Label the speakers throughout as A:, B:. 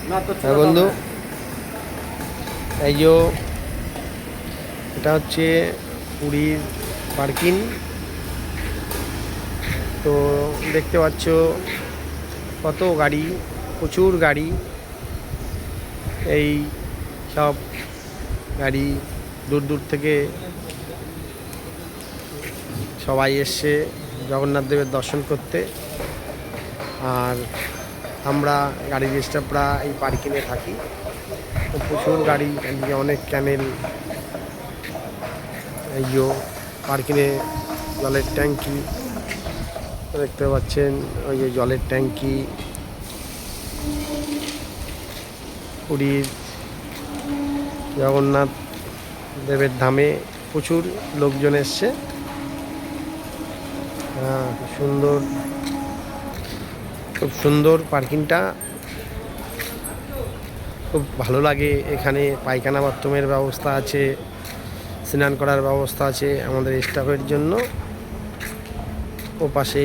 A: বন্ধু, এই যে এটা হচ্ছে পুরীর পার্কিং। তো দেখতে পাচ্ছ কত গাড়ি, প্রচুর গাড়ি। এই সব গাড়ি দূর দূর থেকে সবাই এসছে জগন্নাথ দেবের দর্শন করতে। আর আমরা গাড়ির স্টাফরা এই পার্কিংয়ে থাকি। তো প্রচুর গাড়ি, এদিকে অনেক ক্যানেল। এই যে পার্কিংয়ে জলের ট্যাঙ্কি দেখতে পাচ্ছেন, ওই যে জলের ট্যাঙ্কি। পুরীর জগন্নাথ দেবের ধামে প্রচুর লোকজন এসছে। সুন্দর, খুব সুন্দর পার্কিংটা, খুব ভালো লাগে। এখানে পায়খানা বাথরুমের ব্যবস্থা আছে, স্নান করার ব্যবস্থা আছে আমাদের স্টাফের জন্য। ও পাশে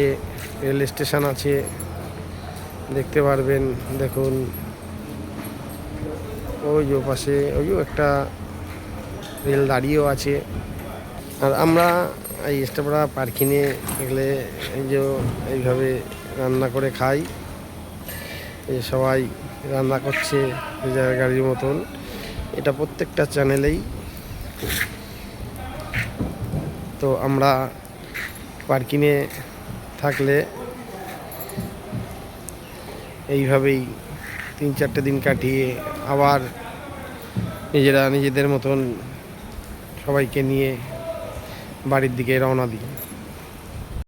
A: রেল স্টেশন আছে, দেখতে পারবেন। দেখুন ওই যে পাশে ওই একটা রেল দাঁড়িয়েও আছে। আর আমরা এই স্টাফরা পার্কিংয়ে গেলে এই যে এইভাবে রান্না করে খাই। এই সবাই রান্না করছে নিজের গাড়ির মতন। এটা প্রত্যেকটা চ্যানেলেই। তো আমরা পার্কিংয়ে থাকলে এইভাবেই 3-4টে দিন কাটিয়ে আবার নিজেরা নিজেদের মতন সবাইকে নিয়ে বাড়ির দিকে রওনা দিই।